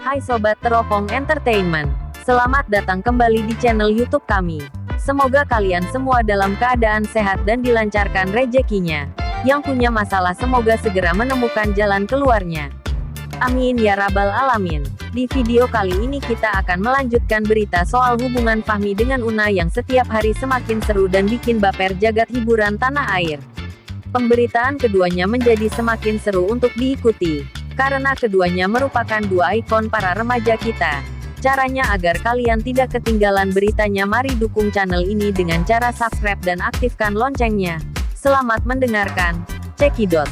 Hai Sobat Teropong Entertainment, selamat datang kembali di channel YouTube kami. Semoga kalian semua dalam keadaan sehat dan dilancarkan rezekinya. Yang punya masalah semoga segera menemukan jalan keluarnya. Amin ya rabbal alamin. Di video kali ini kita akan melanjutkan berita soal hubungan Fahmi dengan Una yang setiap hari semakin seru dan bikin baper jagat hiburan tanah air. Pemberitaan keduanya menjadi semakin seru untuk diikuti, karena keduanya merupakan dua ikon para remaja kita. Caranya agar kalian tidak ketinggalan beritanya, mari dukung channel ini dengan cara subscribe dan aktifkan loncengnya. Selamat mendengarkan, cekidot.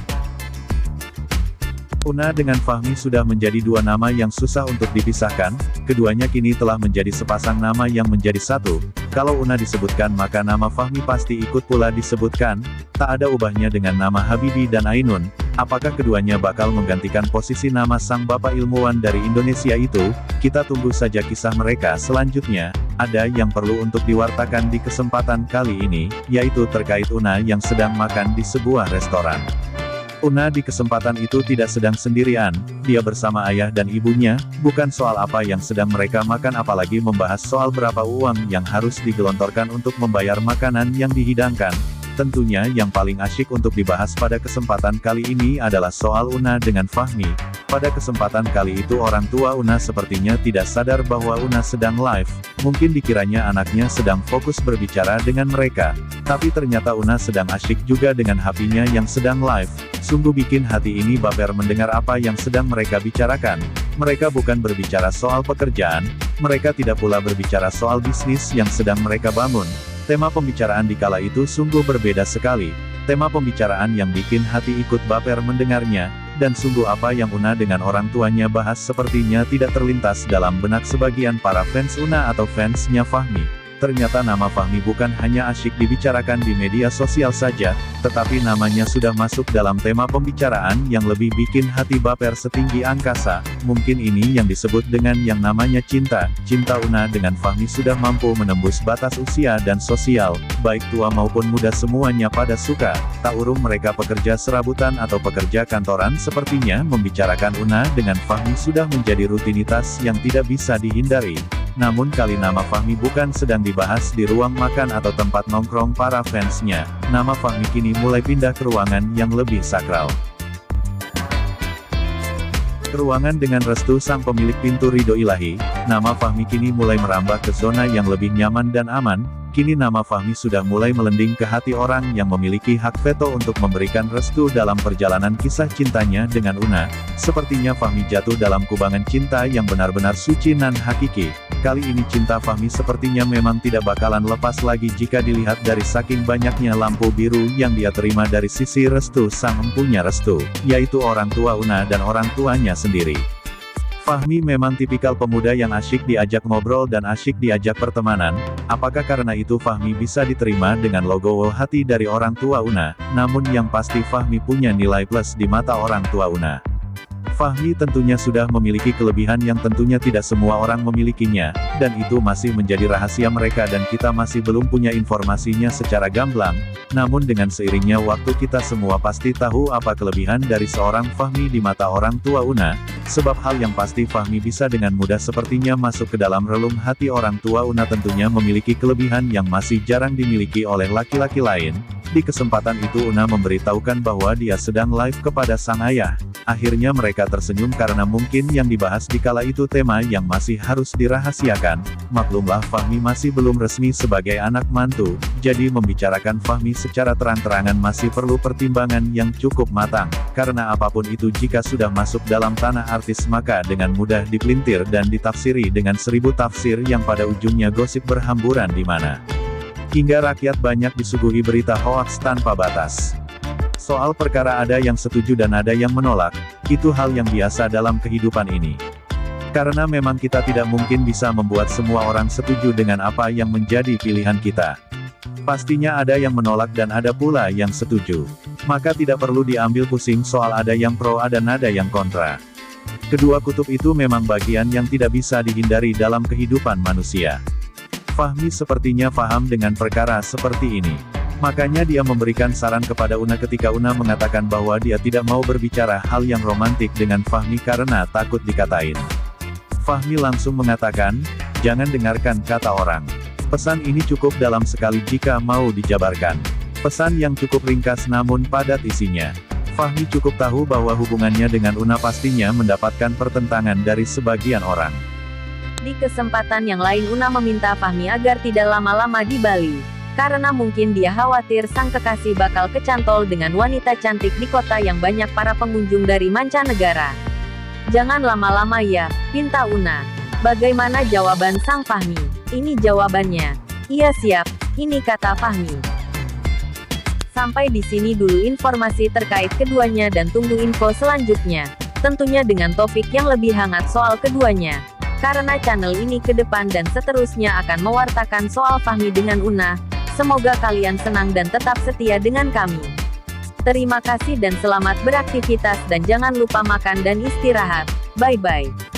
Una dengan Fahmi sudah menjadi dua nama yang susah untuk dipisahkan, keduanya kini telah menjadi sepasang nama yang menjadi satu. Kalau Una disebutkan maka nama Fahmi pasti ikut pula disebutkan, tak ada ubahnya dengan nama Habibie dan Ainun. Apakah keduanya bakal menggantikan posisi nama sang bapak ilmuwan dari Indonesia itu? Kita tunggu saja kisah mereka selanjutnya. Ada yang perlu untuk diwartakan di kesempatan kali ini, yaitu terkait Una yang sedang makan di sebuah restoran. Una di kesempatan itu tidak sedang sendirian, dia bersama ayah dan ibunya, bukan soal apa yang sedang mereka makan apalagi membahas soal berapa uang yang harus digelontorkan untuk membayar makanan yang dihidangkan. Tentunya yang paling asyik untuk dibahas pada kesempatan kali ini adalah soal Una dengan Fahmi. Pada kesempatan kali itu orang tua Una sepertinya tidak sadar bahwa Una sedang live, mungkin dikiranya anaknya sedang fokus berbicara dengan mereka. Tapi ternyata Una sedang asyik juga dengan HP-nya yang sedang live. Sungguh bikin hati ini baper mendengar apa yang sedang mereka bicarakan. Mereka bukan berbicara soal pekerjaan, mereka tidak pula berbicara soal bisnis yang sedang mereka bangun. Tema pembicaraan di kala itu sungguh berbeda sekali. Tema pembicaraan yang bikin hati ikut baper mendengarnya, dan sungguh apa yang Una dengan orang tuanya bahas sepertinya tidak terlintas dalam benak sebagian para fans Una atau fansnya Fahmi. Ternyata nama Fahmi bukan hanya asyik dibicarakan di media sosial saja, tetapi namanya sudah masuk dalam tema pembicaraan yang lebih bikin hati baper setinggi angkasa. Mungkin ini yang disebut dengan yang namanya cinta. Cinta Una dengan Fahmi sudah mampu menembus batas usia dan sosial, baik tua maupun muda semuanya pada suka. Tak urung mereka pekerja serabutan atau pekerja kantoran, sepertinya membicarakan Una dengan Fahmi sudah menjadi rutinitas yang tidak bisa dihindari. Namun kali nama Fahmi bukan sedang dibahas di ruang makan atau tempat nongkrong para fansnya. Nama Fahmi kini mulai pindah ke ruangan yang lebih sakral. Ruangan dengan restu sang pemilik pintu ridho ilahi, nama Fahmi kini mulai merambah ke zona yang lebih nyaman dan aman. Kini nama Fahmi sudah mulai melending ke hati orang yang memiliki hak veto untuk memberikan restu dalam perjalanan kisah cintanya dengan Una. Sepertinya Fahmi jatuh dalam kubangan cinta yang benar-benar suci nan hakiki. Kali ini cinta Fahmi sepertinya memang tidak bakalan lepas lagi jika dilihat dari saking banyaknya lampu biru yang dia terima dari sisi restu sang empunya restu, yaitu orang tua Una dan orang tuanya sendiri. Fahmi memang tipikal pemuda yang asyik diajak ngobrol dan asyik diajak pertemanan. Apakah karena itu Fahmi bisa diterima dengan logo hati dari orang tua Una? Namun yang pasti Fahmi punya nilai plus di mata orang tua Una. Fahmi tentunya sudah memiliki kelebihan yang tentunya tidak semua orang memilikinya, dan itu masih menjadi rahasia mereka dan kita masih belum punya informasinya secara gamblang. Namun dengan seiringnya waktu kita semua pasti tahu apa kelebihan dari seorang Fahmi di mata orang tua Una. Sebab hal yang pasti Fahmi bisa dengan mudah sepertinya masuk ke dalam relung hati orang tua Una, tentunya memiliki kelebihan yang masih jarang dimiliki oleh laki-laki lain. Di kesempatan itu Una memberitahukan bahwa dia sedang live kepada sang ayah. Akhirnya mereka tersenyum karena mungkin yang dibahas di kala itu tema yang masih harus dirahasiakan. Maklumlah Fahmi masih belum resmi sebagai anak mantu, jadi membicarakan Fahmi secara terang-terangan masih perlu pertimbangan yang cukup matang. Karena apapun itu jika sudah masuk dalam tanah artis maka dengan mudah dipelintir dan ditafsiri dengan 1000 tafsir yang pada ujungnya gosip berhamburan di mana hingga rakyat banyak disuguhi berita hoaks tanpa batas. Soal perkara ada yang setuju dan ada yang menolak, itu hal yang biasa dalam kehidupan ini. Karena memang kita tidak mungkin bisa membuat semua orang setuju dengan apa yang menjadi pilihan kita. Pastinya ada yang menolak dan ada pula yang setuju. Maka tidak perlu diambil pusing soal ada yang pro dan ada yang kontra. Kedua kutub itu memang bagian yang tidak bisa dihindari dalam kehidupan manusia. Fahmi sepertinya paham dengan perkara seperti ini. Makanya dia memberikan saran kepada Una ketika Una mengatakan bahwa dia tidak mau berbicara hal yang romantik dengan Fahmi karena takut dikatain Fahmi langsung mengatakan, jangan dengarkan kata orang. Pesan ini cukup dalam sekali jika mau dijabarkan. Pesan yang cukup ringkas namun padat isinya. Fahmi cukup tahu bahwa hubungannya dengan Una pastinya mendapatkan pertentangan dari sebagian orang. Di kesempatan yang lain Una meminta Fahmi agar tidak lama-lama di Bali. Karena mungkin dia khawatir sang kekasih bakal kecantol dengan wanita cantik di kota yang banyak para pengunjung dari mancanegara. Jangan lama-lama ya, pinta Una. Bagaimana jawaban sang Fahmi? Ini jawabannya. Iya siap, ini kata Fahmi. Sampai di sini dulu informasi terkait keduanya dan tunggu info selanjutnya. Tentunya dengan topik yang lebih hangat soal keduanya. Karena channel ini ke depan dan seterusnya akan mewartakan soal Fahmi dengan Una. Semoga kalian senang dan tetap setia dengan kami. Terima kasih dan selamat beraktivitas dan jangan lupa makan dan istirahat. Bye-bye.